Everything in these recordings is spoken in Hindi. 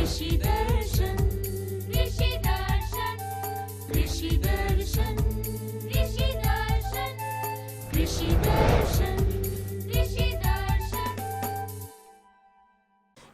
कृषि दर्शन कृषि दर्शन कृषि दर्शन कृषि दर्शन कृषि दर्शन कृषि दर्शन।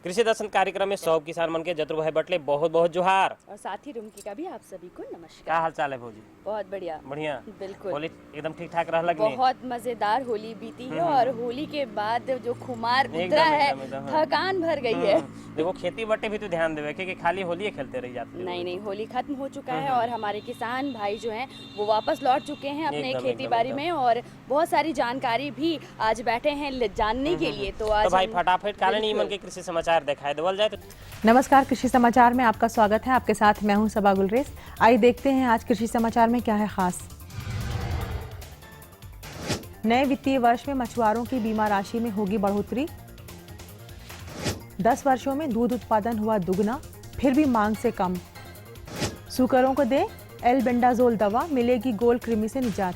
कृषि दर्शन कार्यक्रम में सब किसान मन के जतरू भाई बटले बहुत बहुत जोहार। और साथ ही रुमकी का भी आप सभी को नमस्कार। क्या हाल चाल है भौजी? बहुत बढ़िया बढ़िया। बिल्कुल होली एकदम ठीक ठाक रहला कि नहीं? बहुत मजेदार होली बीती है और होली के बाद जो खुमार उतरा है एकदम। थकान भर गई है। देखो खेती बटे भी तो ध्यान देवे क्योंकि खाली होली खेलते रह जाते हैं। नहीं होली खत्म हो चुका है और हमारे किसान भाई जो हैं वो वापस लौट चुके हैं अपने खेती बाड़ी में और बहुत सारी जानकारी भी आज बैठे हैं जानने के लिए। तो आज भाई फटाफट काले नीमन के कृषि समाचार दिखाए देवल जाए तो। नमस्कार, कृषि समाचार में आपका स्वागत है। आपके साथ मैं हूं सबा गुलरेज। आइए देखते हैं आज कृषि समाचार में क्या है खास। नए वित्तीय वर्ष में मछुआरों की बीमा राशि में होगी बढ़ोतरी। 10 वर्षों में दूध उत्पादन हुआ दुगना, फिर भी मांग से कम। सूकरों को दे एल्बेंडाजोल दवा, मिलेगी गोल कृमि से निजात।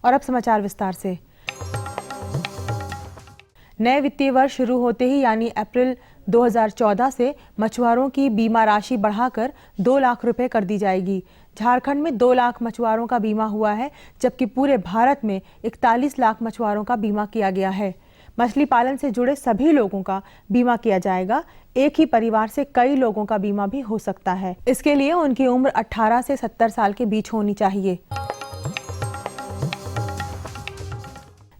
और अब समाचार विस्तार से। नए वित्तीय वर्ष शुरू होते ही यानी अप्रैल 2014 से मछुआरों की बीमा राशि बढ़ाकर 2 लाख रुपए कर दी जाएगी। झारखंड में 2 लाख मछुआरों का बीमा हुआ है, जबकि पूरे भारत में 41 लाख मछुआरों का बीमा किया गया है। मछली पालन से जुड़े सभी लोगों का बीमा किया जाएगा। एक ही परिवार से कई लोगों का बीमा भी हो सकता है। इसके लिए उनकी उम्र 18 से 70 साल के बीच होनी चाहिए।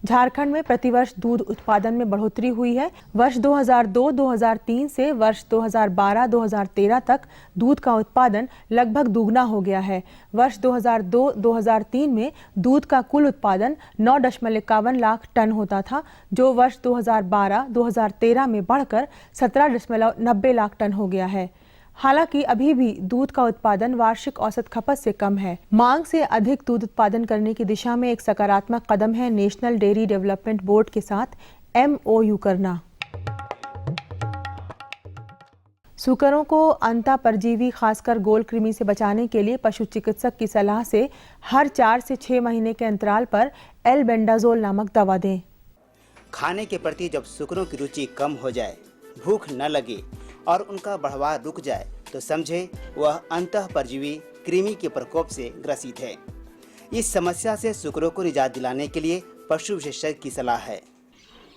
झारखंड में प्रतिवर्ष दूध उत्पादन में बढ़ोतरी हुई है। वर्ष 2002-2003 से वर्ष 2012-2013 तक दूध का उत्पादन लगभग दुगना हो गया है। वर्ष 2002-2003 में दूध का कुल उत्पादन 9.51 लाख टन होता था, जो वर्ष 2012-2013 में बढ़कर 17.90 लाख टन हो गया है। हालांकि अभी भी दूध का उत्पादन वार्षिक औसत खपत से कम है। मांग से अधिक दूध उत्पादन करने की दिशा में एक सकारात्मक कदम है नेशनल डेयरी डेवलपमेंट बोर्ड के साथ MOU करना। सूकरों को अंता परजीवी खासकर गोल कृमि से बचाने के लिए पशु चिकित्सक की सलाह से हर 4 से 6 महीने के अंतराल पर एल्बेंडाजोल नामक दवा दें। खाने के प्रति जब सूकरों की रुचि कम हो जाए, भूख न लगे और उनका बढ़वार रुक जाए तो समझे वह अंतः परजीवी कृमि के प्रकोप से ग्रसित है। इस समस्या से सूकरों को निजात दिलाने के लिए पशु विशेषज्ञ की सलाह है।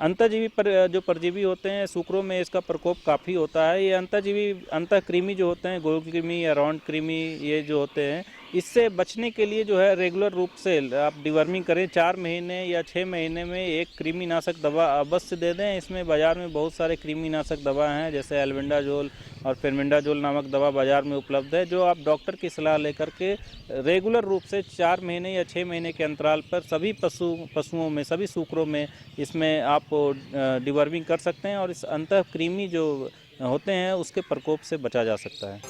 अंतःजीवी जो परजीवी होते हैं सूकरों में इसका प्रकोप काफ़ी होता है। ये अंतः कृमि जो होते हैं, गोल कृमि या राउंड कृमि, ये जो होते हैं, इससे बचने के लिए जो है रेगुलर रूप से आप डिवर्मिंग करें। 4 महीने या 6 महीने में एक कृमिनाशक दवा अवश्य दे दें। इसमें बाज़ार में बहुत सारे कृमिनाशक दवा हैं, जैसे एल्बेंडाजोल और फेर्मेंडाजोल नामक दवा बाज़ार में उपलब्ध है, जो आप डॉक्टर की सलाह लेकर के रेगुलर रूप से 4 महीने या 6 महीने के अंतराल पर सभी पशुओं में, सभी सूकरों में इसमें आप डिवर्मिंग कर सकते हैं और इस अंतः कृमि जो होते हैं उसके प्रकोप से बचा जा सकता है।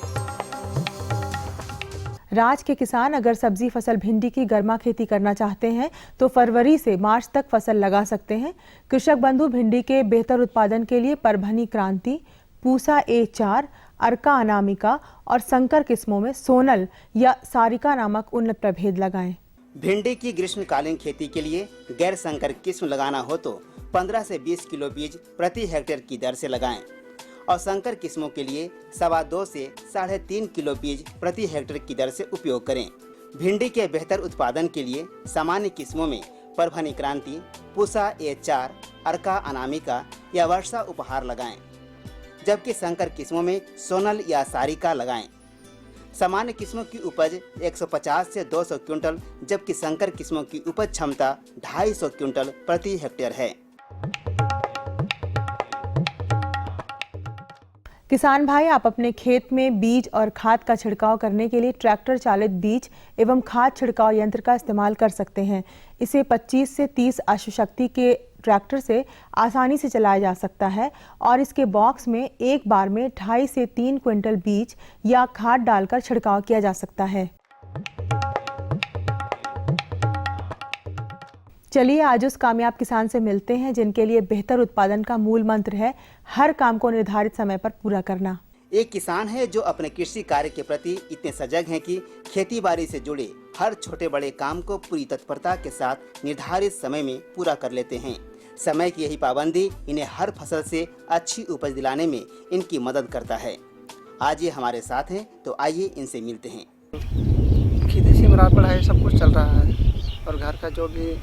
राज्य के किसान अगर सब्जी फसल भिंडी की गर्मा खेती करना चाहते हैं तो फरवरी से मार्च तक फसल लगा सकते हैं। कृषक बंधु भिंडी के बेहतर उत्पादन के लिए परभनी क्रांति, पूसा A4, अर्का अनामिका और संकर किस्मों में सोनल या सारिका नामक उन्नत प्रभेद लगाएं। भिंडी की ग्रीष्मकालीन खेती के लिए गैर संकर किस्म लगाना हो तो 15 से 20 किलो बीज प्रति हेक्टेयर की दर से लगाएं और संकर किस्मों के लिए 2.25 से 3.5 किलो बीज प्रति हेक्टेयर की दर से उपयोग करें। भिंडी के बेहतर उत्पादन के लिए सामान्य किस्मों में परभनी क्रांति, पूसा A4, अर्का अनामिका या वर्षा उपहार लगाएं, जबकि संकर किस्मों में सोनल या सारिका लगाएं। सामान्य किस्मों की उपज 150 से 200 क्विंटल, जबकि संकर किस्मों की उपज क्षमता 250 क्विंटल प्रति हेक्टेयर है। किसान भाई, आप अपने खेत में बीज और खाद का छिड़काव करने के लिए ट्रैक्टर चालित बीज एवं खाद छिड़काव यंत्र का इस्तेमाल कर सकते हैं। इसे 25 से 30 अश्वशक्ति के ट्रैक्टर से आसानी से चलाया जा सकता है और इसके बॉक्स में एक बार में 2.5 से 3 क्विंटल बीज या खाद डालकर छिड़काव किया जा सकता है। चलिए आज उस कामयाब किसान से मिलते हैं जिनके लिए बेहतर उत्पादन का मूल मंत्र है हर काम को निर्धारित समय पर पूरा करना। एक किसान है जो अपने कृषि कार्य के प्रति इतने सजग हैं कि खेती बाड़ी से जुड़े हर छोटे बड़े काम को पूरी तत्परता के साथ निर्धारित समय में पूरा कर लेते हैं। समय की यही पाबंदी इन्हें हर फसल से अच्छी उपज दिलाने में इनकी मदद करता है। आज ये हमारे साथ हैं, तो आइए इनसे मिलते हैं। खेती से मेरा पढ़ाई सब कुछ चल रहा है और घर का जो भी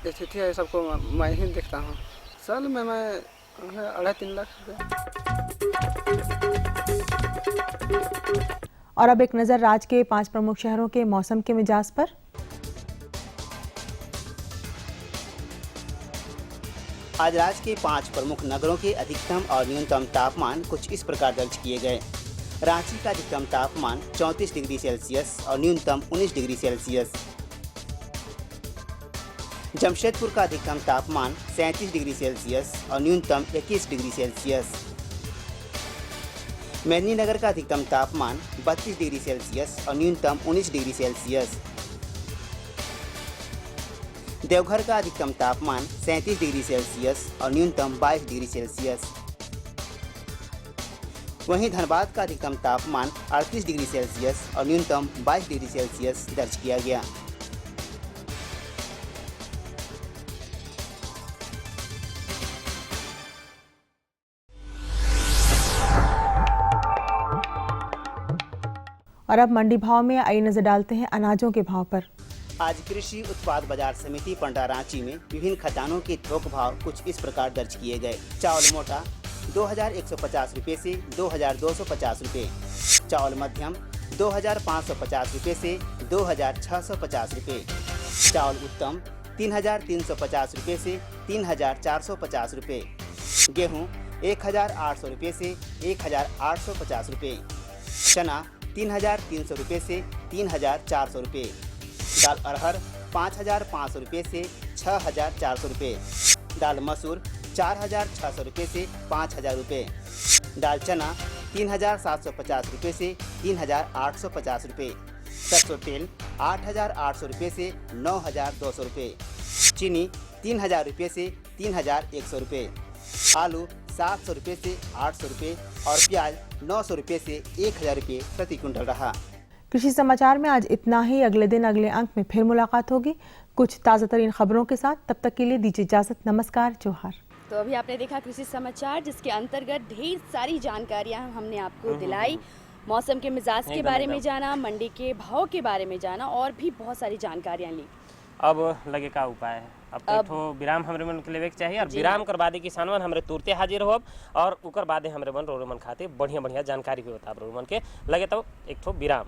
स्थिति है सबको मैं ही देखता हूँ। साल में मैं 2.5-3 लाख रुपये। और अब एक नज़र राज्य के 5 प्रमुख शहरों के मौसम के मिजाज पर। आज राज्य के 5 प्रमुख नगरों के अधिकतम और न्यूनतम तापमान कुछ इस प्रकार दर्ज किए गए। रांची का अधिकतम तापमान 34 डिग्री सेल्सियस और न्यूनतम 19 डिग्री सेल्सियस। जमशेदपुर का अधिकतम तापमान 37 डिग्री सेल्सियस और न्यूनतम 21 डिग्री सेल्सियस। मेदिनीनगर का अधिकतम तापमान 32 डिग्री सेल्सियस और न्यूनतम 19 डिग्री सेल्सियस। देवघर का अधिकतम तापमान 37 डिग्री सेल्सियस और न्यूनतम 22 डिग्री सेल्सियस। वहीं धनबाद का अधिकतम तापमान 38 डिग्री सेल्सियस और न्यूनतम 22 डिग्री सेल्सियस दर्ज किया गया। और अब मंडी भाव में आइए नजर डालते हैं अनाजों के भाव पर। आज कृषि उत्पाद बाजार समिति पंडा रांची में विभिन्न खदानों के थोक भाव कुछ इस प्रकार दर्ज किए गए। चावल मोटा 2150 रुपये से 2250 रुपये। चावल मध्यम 2550 रुपये से 2650 रुपये। चावल उत्तम 3350 रुपये से 3450 रुपये। गेहूँ 1800 रुपये से 1850 रुपये। चना 3300 रुपये से 3400 रुपये। दाल अरहर 5500 रुपये से 6400 रुपये। दाल मसूर 4600 रुपये से 5000 रुपये। दाल चना 3750 रुपये से 3850 रुपये। सरसों तेल 8800 रुपये से 9200 रुपये। चीनी 3000 रुपये से 3100 रुपये। आलू 700 रुपये से 800 रुपये और प्याज 900 रुपये से 1000 रुपये प्रति क्विंटल रहा। कृषि समाचार में आज इतना ही। अगले दिन अगले अंक में फिर मुलाकात होगी कुछ ताज़ा तरीन खबरों के साथ। तब तक के लिए दीजिए इजाज़त। नमस्कार, जोहार। तो अभी आपने देखा कृषि समाचार, जिसके अंतर्गत ढेर सारी जानकारियां हमने आपको दिलाई। मौसम के मिजाज के बारे में जाना, मंडी के भाव के बारे में जाना और भी बहुत सारी जानकारियां ली। अब लगे का उपाय है। अब तो विराम हमरे मन के लेवे के चाहिए और विराम कर बादे किसानवन हमरे तुरते हाजिर हो और उकर बादे हमरे मन रोड मन खाते बढ़िया बढ़िया जानकारी भी होता रोड मन के लगे। तो एक ठो विराम।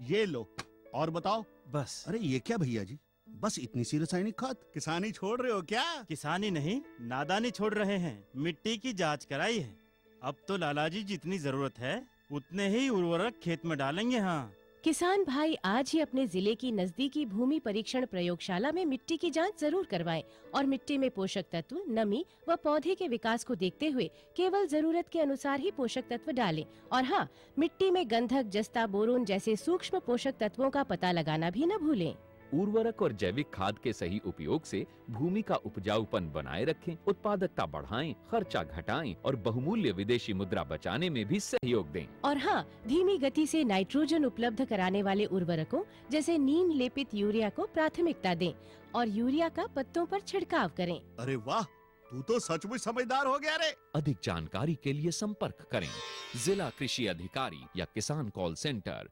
ये लो और बताओ। बस। अरे ये क्या भैया जी, बस इतनी सी रासायनिक खाद? किसानी छोड़ रहे हो क्या? किसानी नहीं, नादानी छोड़ रहे हैं। मिट्टी की जांच कराई है। अब तो लालाजी जितनी जरूरत है उतने ही उर्वरक खेत में डालेंगे। हाँ, किसान भाई आज ही अपने जिले की नजदीकी भूमि परीक्षण प्रयोगशाला में मिट्टी की जांच जरूर करवाएं और मिट्टी में पोषक तत्व, नमी व पौधे के विकास को देखते हुए केवल जरूरत के अनुसार ही पोषक तत्व डालें। और हाँ, मिट्टी में गंधक, जस्ता, बोरोन जैसे सूक्ष्म पोषक तत्वों का पता लगाना भी न भूलें। उर्वरक और जैविक खाद के सही उपयोग से भूमि का उपजाऊपन बनाए रखें, उत्पादकता बढ़ाएं, खर्चा घटाएं और बहुमूल्य विदेशी मुद्रा बचाने में भी सहयोग दें। और हाँ, धीमी गति से नाइट्रोजन उपलब्ध कराने वाले उर्वरकों जैसे नीम लेपित यूरिया को प्राथमिकता दें और यूरिया का पत्तों पर छिड़काव करें। अरे वाह, तू तो सचमुच समझदार हो गया रे। अधिक जानकारी के लिए संपर्क करें जिला कृषि अधिकारी या किसान कॉल सेंटर।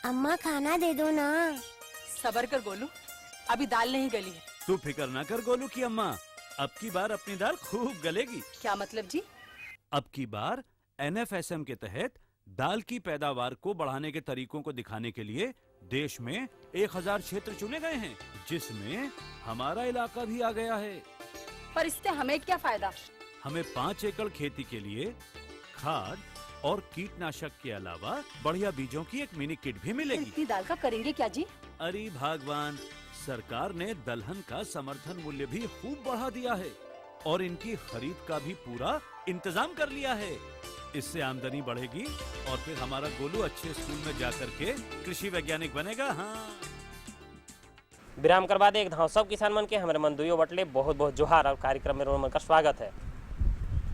अम्मा खाना दे दो ना। सबर कर गोलू, अभी दाल नहीं गली है। तू फिक्र ना कर गोलू की अम्मा, अब की बार अपनी दाल खूब गलेगी। क्या मतलब जी? अब की बार NFSM के तहत दाल की पैदावार को बढ़ाने के तरीकों को दिखाने के लिए देश में 1000 क्षेत्र चुने गए हैं, जिसमें हमारा इलाका भी आ गया है। पर इससे हमें क्या फायदा? हमें 5 एकड़ खेती के लिए खाद और कीटनाशक के अलावा बढ़िया बीजों की एक मिनी किट भी मिलेगी। इतनी दाल का करेंगे क्या जी? अरे भगवान, सरकार ने दलहन का समर्थन मूल्य भी खूब बढ़ा दिया है और इनकी खरीद का भी पूरा इंतजाम कर लिया है। इससे आमदनी बढ़ेगी और फिर हमारा गोलू अच्छे स्कूल में जा करके कृषि वैज्ञानिक बनेगा। हाँ, विराम करवा दे एक धाव सब किसान मन के हमारे मन दुयो बटले बहुत बहुत जोहार और कार्यक्रम में रोड मन का स्वागत है।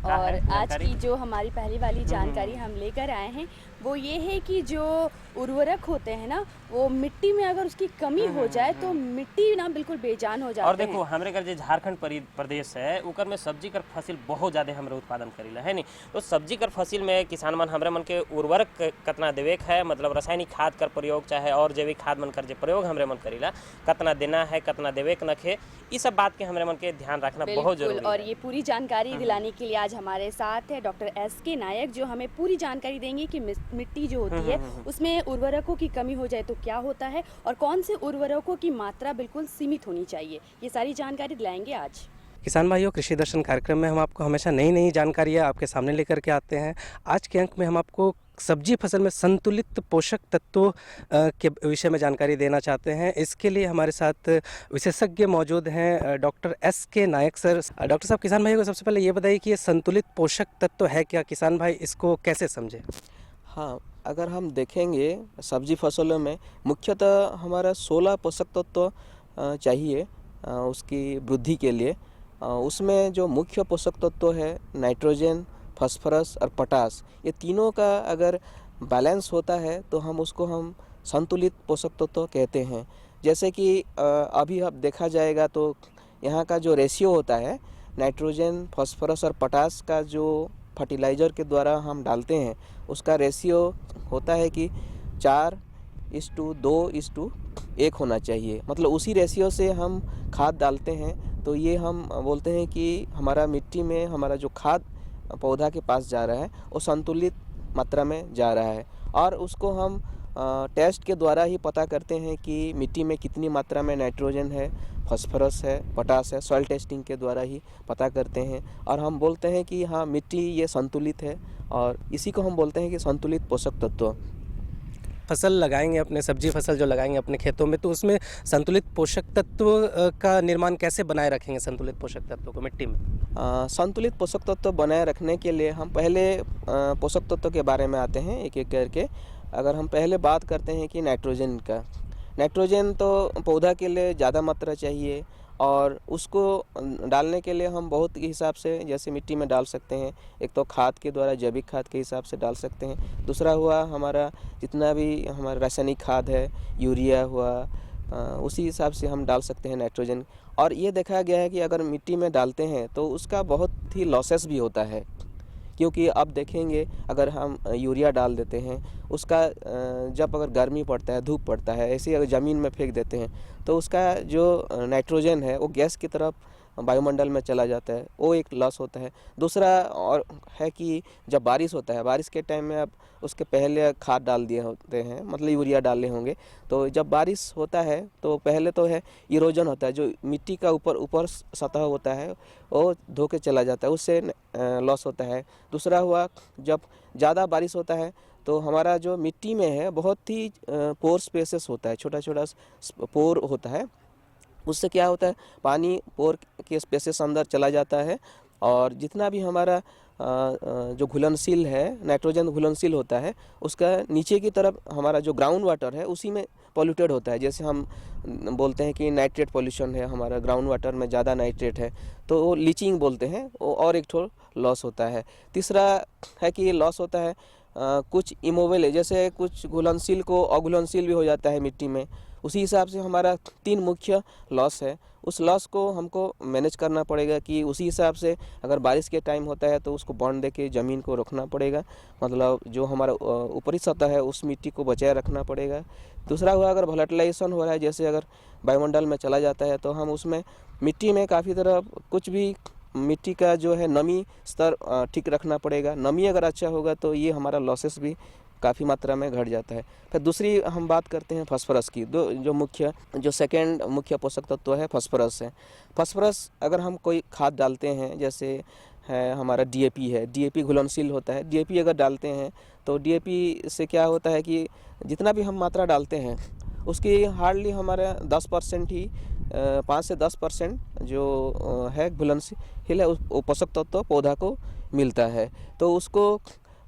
और आज की जो हमारी पहली वाली जानकारी हम लेकर आए हैं वो ये है कि जो उर्वरक होते हैं ना, वो मिट्टी में अगर उसकी कमी हो जाए तो मिट्टी ना बिल्कुल बेजान हो जाती और देखो हमरे कर जे झारखंड प्रदेश है उकर में सब्जी कर फसिल बहुत ज़्यादा हमरे उत्पादन करीला है नहीं। तो सब्जी कर फसिल में किसान मन हमरे मन के उर्वरक कितना देवे है, मतलब रासायनिक खाद कर प्रयोग चाहे और जैविक खाद मन कर जे प्रयोग हमरे मन करीला, कितना देना है कितना देवे के नखे, इस सब बात के हमरे मन के ध्यान रखना बहुत जरूरी है। और ये पूरी जानकारी दिलाने के लिए आज हमारे साथ है डॉक्टर SK नायक, जो हमें पूरी जानकारी देंगे कि मिट्टी जो होती है उसमें उर्वरकों की कमी हो जाए तो क्या होता है और कौन से उर्वरकों की मात्रा बिल्कुल सीमित होनी चाहिए, ये सारी जानकारी दिलाएंगे आज। किसान भाइयों, कृषि दर्शन कार्यक्रम में हम आपको हमेशा नई नई जानकारियाँ आपके सामने लेकर के आते हैं। आज के अंक में हम आपको सब्जी फसल में संतुलित पोषक तत्वों के विषय में जानकारी देना चाहते हैं। इसके लिए हमारे साथ विशेषज्ञ मौजूद हैं, डॉक्टर SK नायक सर। डॉक्टर साहब, किसान भाइयों को सबसे पहले ये बताइए कि ये संतुलित पोषक तत्व है क्या, किसान भाई इसको कैसे समझे? हाँ, अगर हम देखेंगे सब्जी फसलों में मुख्यतः हमारा 16 पोषक तत्व चाहिए उसकी वृद्धि के लिए। उसमें जो मुख्य पोषक तत्व है नाइट्रोजन, फास्फोरस और पोटास, ये तीनों का अगर बैलेंस होता है तो हम संतुलित पोषक तत्व कहते हैं। जैसे कि अभी अब देखा जाएगा तो यहाँ का जो रेशियो होता है नाइट्रोजन, फास्फोरस और पोटास का जो फर्टिलाइज़र के द्वारा हम डालते हैं उसका रेशियो होता है कि 4:2:1 होना चाहिए। मतलब उसी रेशियो से हम खाद डालते हैं तो ये हम बोलते हैं कि हमारा मिट्टी में हमारा जो खाद पौधा के पास जा रहा है वो संतुलित मात्रा में जा रहा है। और उसको हम टेस्ट के द्वारा ही पता करते हैं कि मिट्टी में कितनी मात्रा में नाइट्रोजन है, फास्फोरस है, पोटास है, सॉइल टेस्टिंग के द्वारा ही पता करते हैं और हम बोलते हैं कि हाँ मिट्टी ये संतुलित है और इसी को हम बोलते हैं कि संतुलित पोषक तत्व। फसल लगाएंगे, अपने सब्जी फसल जो लगाएंगे अपने खेतों में, तो उसमें संतुलित पोषक तत्व का निर्माण कैसे बनाए रखेंगे संतुलित पोषक तत्वों को मिट्टी में? संतुलित पोषक तत्व बनाए रखने के लिए हम पहले पोषक तत्व के बारे में आते हैं एक एक करके। अगर हम पहले बात करते हैं कि नाइट्रोजन का, नाइट्रोजन तो पौधा के लिए ज़्यादा मात्रा चाहिए और उसको डालने के लिए हम बहुत के हिसाब से जैसे मिट्टी में डाल सकते हैं। एक तो खाद के द्वारा जैविक खाद के हिसाब से डाल सकते हैं, दूसरा हुआ हमारा जितना भी हमारा रासायनिक खाद है, यूरिया हुआ, उसी हिसाब से हम डाल सकते हैं नाइट्रोजन। और ये देखा गया है कि अगर मिट्टी में डालते हैं तो उसका बहुत ही लॉसेस भी होता है, क्योंकि अब देखेंगे अगर हम यूरिया डाल देते हैं उसका जब अगर गर्मी पड़ता है, धूप पड़ता है, ऐसे अगर ज़मीन में फेंक देते हैं तो उसका जो नाइट्रोजन है वो गैस की तरफ वायुमंडल में चला जाता है, वो एक लॉस होता है। दूसरा और है कि जब बारिश होता है, बारिश के टाइम में आप उसके पहले खाद डाल दिए होते हैं, मतलब यूरिया डाले होंगे, तो जब बारिश होता है तो पहले तो है इरोजन होता है, जो मिट्टी का ऊपर सतह होता है वो धो के चला जाता है, उससे लॉस होता है। दूसरा हुआ जब ज़्यादा बारिश होता है तो हमारा जो मिट्टी में है बहुत ही पोर स्पेसेस होता है, छोटा छोटा पोर होता है, उससे क्या होता है पानी पोर के स्पेसेस अंदर चला जाता है और जितना भी हमारा जो घुलनशील है, नाइट्रोजन घुलनशील होता है, उसका नीचे की तरफ हमारा जो ग्राउंड वाटर है उसी में पॉल्यूटेड होता है। जैसे हम बोलते हैं कि नाइट्रेट पॉल्यूशन है, हमारा ग्राउंड वाटर में ज़्यादा नाइट्रेट है तो वो लीचिंग बोलते हैं, वो और एक ठो लॉस होता है। तीसरा है कि लॉस होता है कुछ इमोवेल है, जैसे कुछ घुलनशील को अघुलनशील भी हो जाता है मिट्टी में। उसी हिसाब से हमारा 3 मुख्य लॉस है, उस लॉस को हमको मैनेज करना पड़ेगा कि उसी हिसाब से अगर बारिश के टाइम होता है तो उसको बॉन्ड दे के ज़मीन को रखना पड़ेगा, मतलब जो हमारा ऊपरी सतह है उस मिट्टी को बचाए रखना पड़ेगा। दूसरा हुआ अगर वोलेटिलाइजेशन हो रहा है, जैसे अगर वायुमंडल में चला जाता है तो हम उसमें मिट्टी में काफ़ी तरह कुछ भी मिट्टी का जो है नमी स्तर ठीक रखना पड़ेगा। नमी अगर अच्छा होगा तो ये हमारा लॉसेस भी काफ़ी मात्रा में घट जाता है। फिर दूसरी हम बात करते हैं फास्फोरस की, जो सेकंड मुख्य पोषक तत्व है फास्फोरस है। फास्फोरस अगर हम कोई खाद डालते हैं, जैसे है हमारा DAP है, DAP घुलनशील होता है, DAP अगर डालते हैं तो DAP से क्या होता है कि जितना भी हम मात्रा डालते हैं उसकी हार्डली हमारा 10% ही 5 से 10% जो है घुलनशील है वो पोषक तत्व पौधा को मिलता है। तो उसको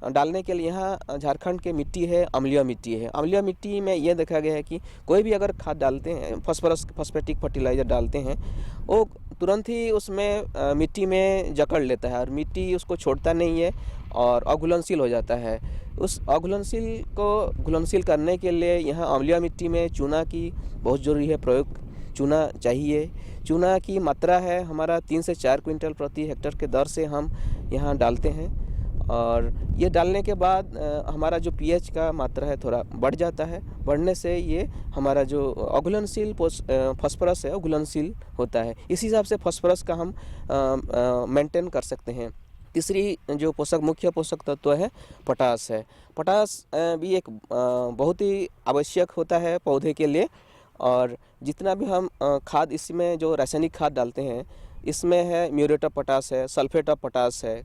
डालने के लिए यहाँ झारखंड के मिट्टी है अम्लीय मिट्टी है। अम्लीय मिट्टी में ये देखा गया है कि कोई भी अगर खाद डालते हैं, फॉस्फेटिक फर्टिलाइज़र डालते हैं, वो तुरंत ही उसमें मिट्टी में जकड़ लेता है और मिट्टी उसको छोड़ता नहीं है और अघुलनशील हो जाता है। उस अघुलनशील को घुलनशील करने के लिए यहाँ अम्लीय मिट्टी में चूना की बहुत ज़रूरी है प्रयोग। चूना चाहिए। चूना की मात्रा है हमारा 3 से 4 क्विंटल प्रति हेक्टेयर के दर से हम यहाँ डालते हैं और ये डालने के बाद हमारा जो पीएच का मात्रा है थोड़ा बढ़ जाता है। बढ़ने से ये हमारा जो अघुलनशील फास्फोरस है घुलनशील होता है। इस हिसाब से फास्फोरस का हम मेंटेन कर सकते हैं। तीसरी जो मुख्य पोषक तत्व है पोटास है। पोटास भी एक बहुत ही आवश्यक होता है पौधे के लिए और जितना भी हम खाद इसमें जो रासायनिक खाद डालते हैं इसमें है म्यूरेट ऑफ पोटास है, सल्फेट ऑफ पोटास है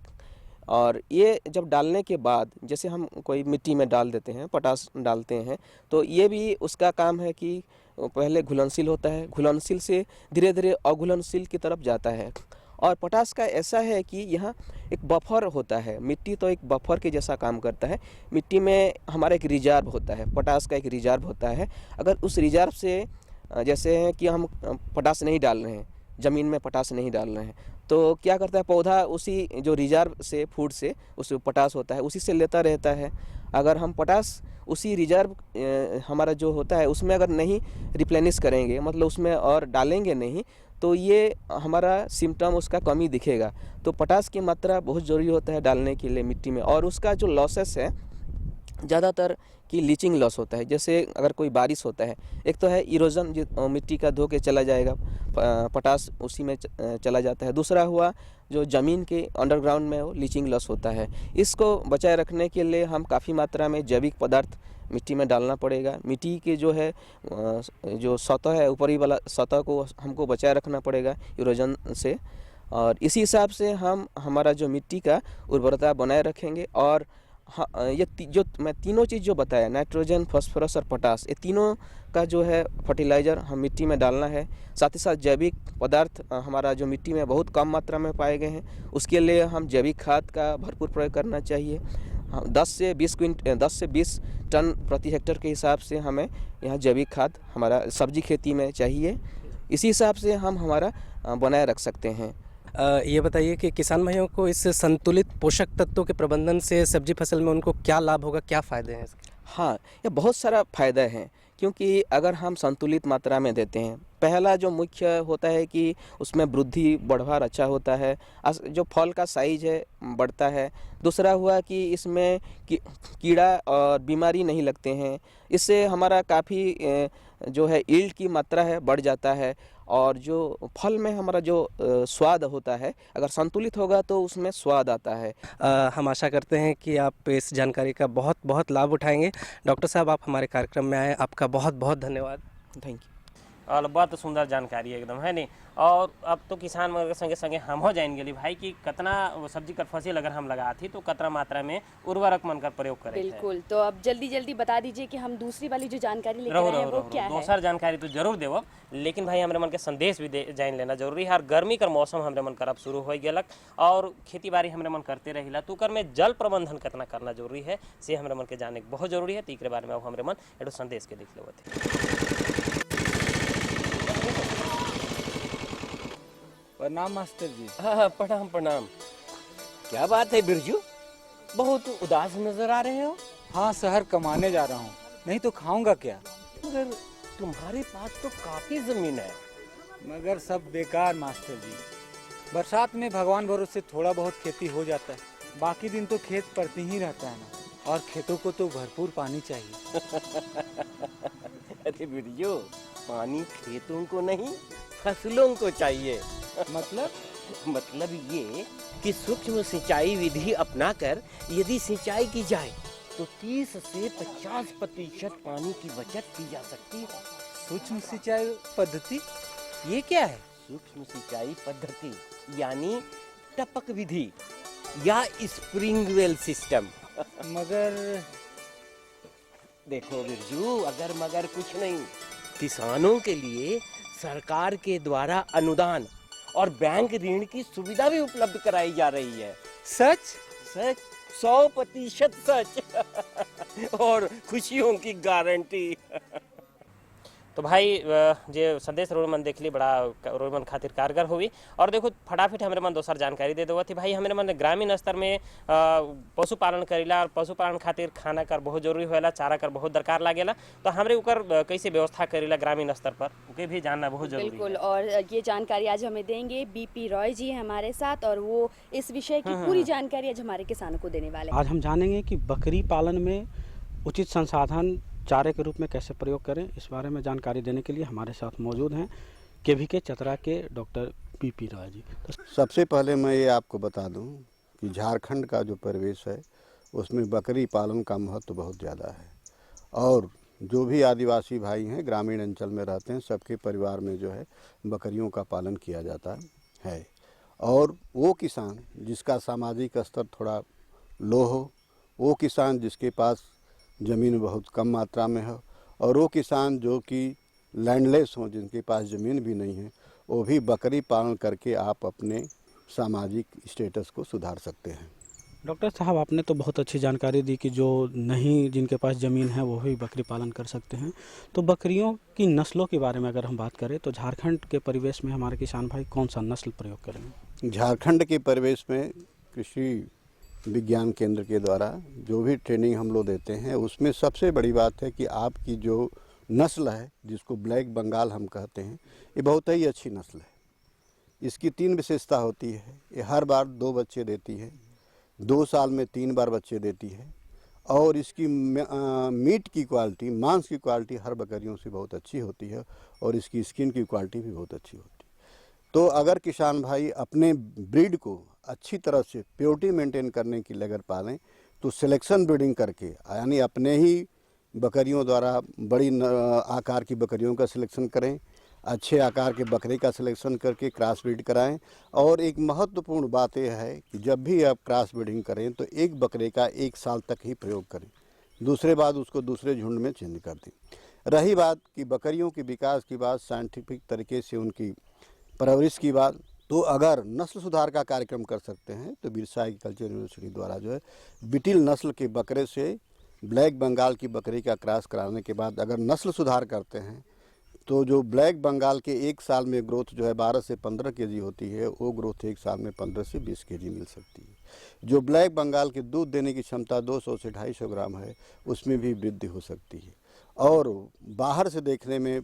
और ये जब डालने के बाद जैसे हम कोई मिट्टी में डाल देते हैं पोटास डालते हैं तो ये भी उसका काम है कि पहले घुलनशील होता है, घुलनशील से धीरे धीरे अघुलनशील की तरफ जाता है। और पोटास का ऐसा है कि यहाँ एक बफर होता है। मिट्टी तो एक बफर के जैसा काम करता है। मिट्टी में हमारा एक रिजर्व होता है, पोटास का एक रिजर्व होता है। अगर उस रिजर्व से जैसे है कि हम पोटास नहीं डाल रहे हैं, ज़मीन में पोटास नहीं डाल रहे हैं, तो क्या करता है पौधा उसी जो रिजर्व से फूड से उस पोटास होता है उसी से लेता रहता है। अगर हम पोटास उसी रिजर्व हमारा जो होता है उसमें अगर नहीं रिप्लेनिश करेंगे, मतलब उसमें और डालेंगे नहीं, तो ये हमारा सिम्टम उसका कमी दिखेगा। तो पोटास की मात्रा बहुत ज़रूरी होता है डालने के लिए मिट्टी में। और उसका जो लॉसेस है ज़्यादातर कि लीचिंग लॉस होता है। जैसे अगर कोई बारिश होता है, एक तो है इरोजन मिट्टी का धो के चला जाएगा, पोटास उसी में चला जाता है। दूसरा हुआ जो ज़मीन के अंडरग्राउंड में वो लीचिंग लॉस होता है। इसको बचाए रखने के लिए हम काफ़ी मात्रा में जैविक पदार्थ मिट्टी में डालना पड़ेगा। मिट्टी के जो है जो सतह है ऊपरी वाला सतह को हमको बचाए रखना पड़ेगा इरोजन से और इसी हिसाब से हम हमारा जो मिट्टी का उर्वरता बनाए रखेंगे। और हाँ, ये जो मैं तीनों चीज़ जो बताया नाइट्रोजन, फास्फोरस और पोटास, ये तीनों का जो है फर्टिलाइज़र हम मिट्टी में डालना है। साथ ही साथ जैविक पदार्थ हमारा जो मिट्टी में बहुत कम मात्रा में पाए गए हैं उसके लिए हम जैविक खाद का भरपूर प्रयोग करना चाहिए। 10 से 20 टन प्रति हेक्टेयर के हिसाब से हमें यहाँ जैविक खाद हमारा सब्जी खेती में चाहिए। इसी हिसाब से हम हमारा बनाए रख सकते हैं। ये बताइए कि किसान भाइयों को इस संतुलित पोषक तत्वों के प्रबंधन से सब्जी फसल में उनको क्या लाभ होगा, क्या फ़ायदे हैं इसके? हाँ, ये बहुत सारा फ़ायदा है क्योंकि अगर हम संतुलित मात्रा में देते हैं, पहला जो मुख्य होता है कि उसमें वृद्धि बढ़वार अच्छा होता है, जो फल का साइज है बढ़ता है। दूसरा हुआ कि इसमें कीड़ा और बीमारी नहीं लगते हैं। इससे हमारा काफ़ी जो है यील्ड की मात्रा है बढ़ जाता है और जो फल में हमारा जो स्वाद होता है अगर संतुलित होगा तो उसमें स्वाद आता है। हम आशा करते हैं कि आप इस जानकारी का बहुत बहुत लाभ उठाएंगे। डॉक्टर साहब, आप हमारे कार्यक्रम में आए, आपका बहुत बहुत धन्यवाद। Thank you. और बहुत सुंदर जानकारी एकदम है नहीं। और अब तो किसान मन के संगे संगे हम हो जाएंगे भाई कि कितना सब्जी का फसल अगर हम लगाती तो कितना मात्रा में उर्वरक मन का प्रयोग करें। बिल्कुल, तो अब जल्दी जल्दी बता दीजिए कि हम दूसरी वाली जो जानकारी लेकर आए हैं वो क्या है। दूसरा जानकारी तो जरूर देव, लेकिन भाई हमारे मन के संदेश भी जान लेना जरूरी है। और गर्मी का मौसम हमारे मन कर अब शुरू हो गलक और खेती बाड़ी हमारे मन करते रहिला तो कर में जल प्रबंधन कितना करना जरूरी है से हमारे मन के जाने के बहुत जरूरी है। तो एक बारे में अब हमारे मन एडो संदेश के देख ले। प्रणाम मास्टर जी। हाँ, प्रणाम प्रणाम। क्या बात है बिरजू, बहुत उदास नजर आ रहे हो? हाँ, शहर कमाने जा रहा हूँ, नहीं तो खाऊंगा क्या? मगर तुम्हारे पास तो काफी जमीन है। मगर सब बेकार मास्टर जी। बरसात में भगवान भरोसे थोड़ा बहुत खेती हो जाता है, बाकी दिन तो खेत पड़ती ही रहता है ना, और खेतों को तो भरपूर पानी चाहिए। अरे बिरजू, पानी खेतों को नहीं फसलों को चाहिए। मतलब ये कि सूक्ष्म सिंचाई विधि अपनाकर यदि सिंचाई की जाए तो 30 से 50% पानी की बचत की जा सकती है। सूक्ष्म सिंचाई पद्धति ये क्या है? सूक्ष्म सिंचाई पद्धति यानी टपक विधि या स्प्रिंगवेल सिस्टम। मगर देखो बिरजू, अगर मगर कुछ नहीं, किसानों के लिए सरकार के द्वारा अनुदान और बैंक ऋण की सुविधा भी उपलब्ध कराई जा रही है। सच? सच, 100% सच। और खुशियों की गारंटी। तो भाई जे संदेश रोड मन देख ली बड़ा रोड मन खातिर कारगर हुई। और देखो फटाफट हमारे मन दोसर जानकारी दे देवत थी भाई, हमारे मन ग्रामीण स्तर में पशुपालन करेला और पशुपालन खातिर खाना कर बहुत जरूरी होएला, चारा कर बहुत दरकार लागेला, तो हमरे ऊपर कैसे व्यवस्था करेला ग्रामीण स्तर पर उके भी जानना बहुत जरूरी बिल्कुल है। और ये जानकारी आज हमें देंगे बीपी रॉय जी हमारे साथ, और वो इस विषय की पूरी जानकारी आज हमारे किसानों को देने वाले हैं। आज हम जानेंगे कि बकरी पालन में उचित संसाधन चारे के रूप में कैसे प्रयोग करें। इस बारे में जानकारी देने के लिए हमारे साथ मौजूद हैं केवीके चतरा के डॉक्टर बीपी रॉय जी। सबसे पहले मैं ये आपको बता दूं कि झारखंड का जो परिवेश है उसमें बकरी पालन का महत्व बहुत ज़्यादा है, और जो भी आदिवासी भाई हैं ग्रामीण अंचल में रहते हैं सबके परिवार में जो है बकरियों का पालन किया जाता है। और वो किसान जिसका सामाजिक स्तर थोड़ा लो हो, वो किसान जिसके पास ज़मीन बहुत कम मात्रा में हो, और वो किसान जो कि लैंडलेस हों जिनके पास ज़मीन भी नहीं है, वो भी बकरी पालन करके आप अपने सामाजिक स्टेटस को सुधार सकते हैं। डॉक्टर साहब, आपने तो बहुत अच्छी जानकारी दी कि जो नहीं जिनके पास ज़मीन है वो भी बकरी पालन कर सकते हैं। तो बकरियों की नस्लों के बारे में अगर हम बात करें तो झारखंड के परिवेश में हमारे किसान भाई कौन सा नस्ल प्रयोग करेंगे? झारखंड के परिवेश में कृषि विज्ञान केंद्र के द्वारा जो भी ट्रेनिंग हम लोग देते हैं उसमें सबसे बड़ी बात है कि आपकी जो नस्ल है जिसको ब्लैक बंगाल हम कहते हैं, ये बहुत ही अच्छी नस्ल है। इसकी 3 विशेषता होती है। ये हर बार 2 बच्चे देती है, 2 साल में 3 बार बच्चे देती है, और इसकी मीट की क्वालिटी, मांस की क्वालिटी हर बकरियों से बहुत अच्छी होती है, और इसकी स्किन की क्वालिटी भी बहुत अच्छी होती है। तो अगर किसान भाई अपने ब्रीड को अच्छी तरह से प्योरिटी मेंटेन करने के लिए अगर पालें तो सिलेक्शन ब्रीडिंग करके, यानी अपने ही बकरियों द्वारा बड़ी आकार की बकरियों का सिलेक्शन करें, अच्छे आकार के बकरे का सिलेक्शन करके क्रॉस ब्रीड कराएं। और एक महत्वपूर्ण बात यह है कि जब भी आप क्रॉस ब्रीडिंग करें तो एक बकरे का 1 साल तक ही प्रयोग करें, दूसरे बाद उसको दूसरे झुंड में चेंज कर दें। रही बात कि बकरियों के विकास की बात, साइंटिफिक तरीके से उनकी परवरिश की बात, तो अगर नस्ल सुधार का कार्यक्रम कर सकते हैं तो बिरसा एग्रीकल्चर यूनिवर्सिटी द्वारा जो है बिटिल नस्ल के बकरे से ब्लैक बंगाल की बकरी का क्रॉस कराने के बाद अगर नस्ल सुधार करते हैं तो जो ब्लैक बंगाल के 1 साल में ग्रोथ जो है 12 से 15 केजी होती है, वो ग्रोथ 1 साल में 15 से 20 केजी मिल सकती है। जो ब्लैक बंगाल की दूध देने की क्षमता 200 से 250 ग्राम है, उसमें भी वृद्धि हो सकती है। और बाहर से देखने में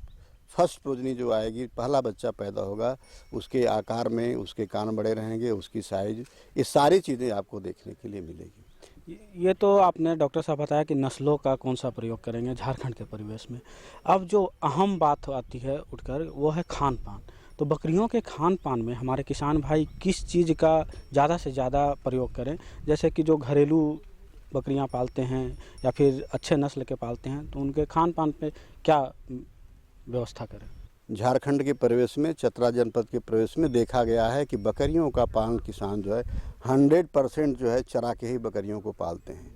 फर्स्ट प्रोजनी जो आएगी, पहला बच्चा पैदा होगा, उसके आकार में उसके कान बड़े रहेंगे, उसकी साइज, ये सारी चीज़ें आपको देखने के लिए मिलेगी। ये तो आपने डॉक्टर साहब बताया कि नस्लों का कौन सा प्रयोग करेंगे झारखंड के परिवेश में। अब जो अहम बात आती है उठकर वो है खान पान। तो बकरियों के खान पान में हमारे किसान भाई किस चीज़ का ज़्यादा से ज़्यादा प्रयोग करें? जैसे कि जो घरेलू बकरियां पालते हैं या फिर अच्छे नस्ल के पालते हैं, तो उनके खान पान पे क्या व्यवस्था करें? झारखंड के परिवेश में, चतरा जनपद के परिवेश में देखा गया है कि बकरियों का पालन किसान जो है 100% जो है चरा के ही बकरियों को पालते हैं,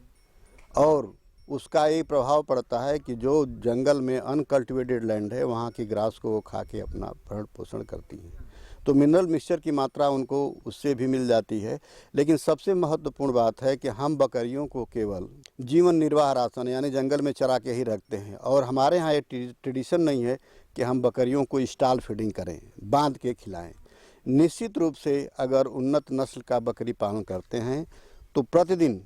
और उसका ये प्रभाव पड़ता है कि जो जंगल में अनकल्टिवेटेड लैंड है वहाँ की ग्रास को वो खा के अपना भरण पोषण करती हैं, तो मिनरल मिक्सचर की मात्रा उनको उससे भी मिल जाती है। लेकिन सबसे महत्वपूर्ण बात है कि हम बकरियों को केवल जीवन निर्वाह राशन यानी जंगल में चरा के ही रखते हैं, और हमारे यहाँ ये ट्रेडिशन नहीं है कि हम बकरियों को स्टॉल फीडिंग करें, बांध के खिलाएं। निश्चित रूप से अगर उन्नत नस्ल का बकरी पालन करते हैं तो प्रतिदिन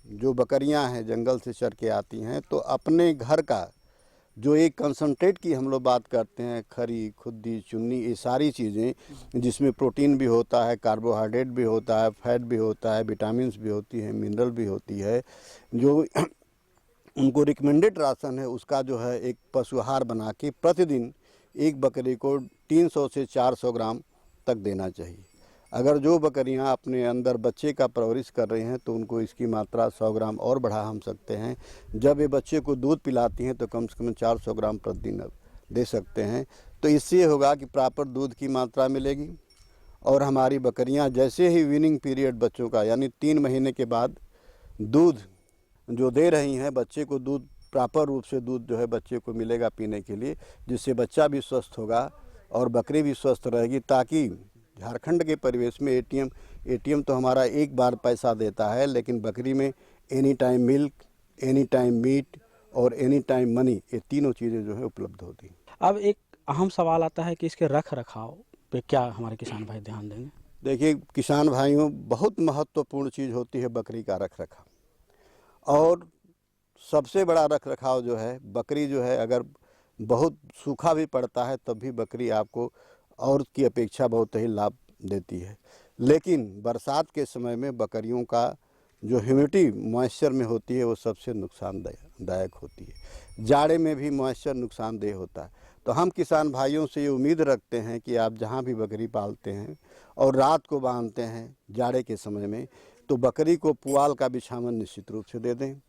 जो बकरियां हैं जंगल से चर के आती हैं, तो अपने घर का जो एक कंसंट्रेट की हम लोग बात करते हैं, खरी, खुद्दी, चुन्नी, ये सारी चीज़ें जिसमें प्रोटीन भी होता है, कार्बोहाइड्रेट भी होता है, फैट भी होता है, विटामिन्स भी होती है, मिनरल भी होती है, जो उनको रिकमेंडेड राशन है, उसका जो है एक पशु आहार बना के प्रतिदिन एक बकरी को 300 से 400 ग्राम तक देना चाहिए। अगर जो बकरियां अपने अंदर बच्चे का परवरिश कर रही हैं तो उनको इसकी मात्रा 100 ग्राम और बढ़ा हम सकते हैं। जब ये बच्चे को दूध पिलाती हैं तो कम से कम 400 ग्राम प्रतिदिन दे सकते हैं। तो इससे होगा कि प्रॉपर दूध की मात्रा मिलेगी, और हमारी बकरियां जैसे ही वीनिंग पीरियड बच्चों का यानी 3 महीने के बाद दूध जो दे रही हैं, बच्चे को दूध प्रॉपर रूप से दूध जो है बच्चे को मिलेगा पीने के लिए, जिससे बच्चा भी स्वस्थ होगा और बकरी भी स्वस्थ रहेगी। ताकि झारखंड के परिवेश में एटीएम तो हमारा एक बार पैसा देता है, लेकिन बकरी में any time milk, any time meat और एनी टाइम मनी, ये तीनों चीज़ें जो है उपलब्ध होती हैं। अब एक अहम सवाल आता है कि इसके रख रखाव पे क्या हमारे किसान भाई ध्यान देंगे? देखिए किसान भाइयों, बहुत महत्वपूर्ण चीज़ होती है बकरी का रख रखाव। और सबसे बड़ा रख रखाव जो है, बकरी जो है अगर बहुत सूखा भी पड़ता है तब भी बकरी आपको और की अपेक्षा बहुत ही लाभ देती है। लेकिन बरसात के समय में बकरियों का जो ह्यूमिडिटी मॉइस्चर में होती है वो सबसे नुकसानदायक होती है। जाड़े में भी मॉइस्चर नुकसानदेह होता है। तो हम किसान भाइयों से ये उम्मीद रखते हैं कि आप जहाँ भी बकरी पालते हैं और रात को बांधते हैं जाड़े के समय में, तो बकरी को पुआल का बिछावन निश्चित रूप से दे दें।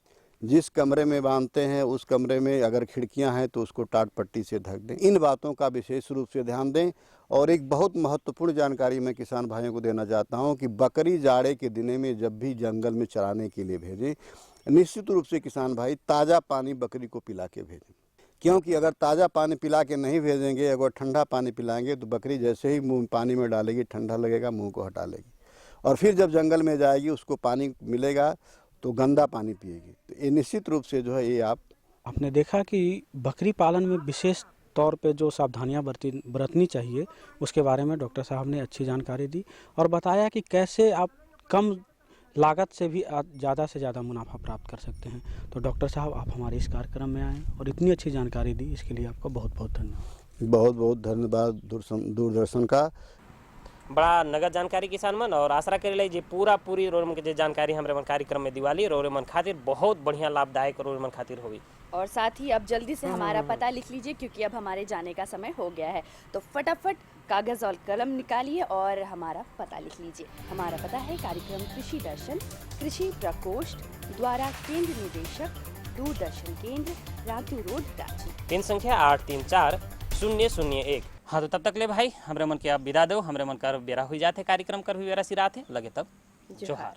जिस कमरे में बांधते हैं उस कमरे में अगर खिड़कियां हैं तो उसको टाट पट्टी से ढक दें। इन बातों का विशेष रूप से ध्यान दें। और एक बहुत महत्वपूर्ण जानकारी मैं किसान भाइयों को देना चाहता हूं कि बकरी जाड़े के दिने में जब भी जंगल में चराने के लिए भेजें, निश्चित रूप से किसान भाई ताज़ा पानी बकरी को पिला के भेजें। क्योंकि अगर ताज़ा पानी पिला के नहीं भेजेंगे, अगर ठंडा पानी पिलाएंगे तो बकरी जैसे ही मुँह पानी में डालेगी ठंडा लगेगा, मुँह को हटा लेगी और फिर जब जंगल में जाएगी उसको पानी मिलेगा तो गंदा पानी पिएगी। तो ये निश्चित रूप से जो है ये आपने देखा कि बकरी पालन में विशेष तौर पे जो सावधानियां बरतनी चाहिए उसके बारे में डॉक्टर साहब ने अच्छी जानकारी दी और बताया कि कैसे आप कम लागत से भी ज़्यादा से ज़्यादा मुनाफा प्राप्त कर सकते हैं। तो डॉक्टर साहब आप हमारे इस कार्यक्रम में आए और इतनी अच्छी जानकारी दी, इसके लिए आपका बहुत बहुत धन्यवाद। बहुत बहुत धन्यवाद दूरदर्शन का। बड़ा नगद जानकारी किसान मन और आशा करे जी पूरी रोरे मन के जानकारी हमारे मन कार्यक्रम में दिवाली रोरे मन खातिर बहुत बढ़िया लाभदायक रोरे मन खातिर होगी। और साथ ही अब जल्दी से हमारा पता लिख लीजिए क्योंकि अब हमारे जाने का समय हो गया है। तो फटाफट कागज और कलम निकालिए और हमारा पता लिख लीजिए। हमारा पता है कार्यक्रम कृषि दर्शन, कृषि प्रकोष्ठ द्वारा केंद्र निदेशक, दूरदर्शन केंद्र, रातू रोड, रांची। पिन संख्या 834001। हाँ तो तब तक ले भाई हमरे मन के आप विदा दो, हमरे मन कर बेरा हुई जाते कार्यक्रम कर हुई बेरा सिराते लगे तब जोहार।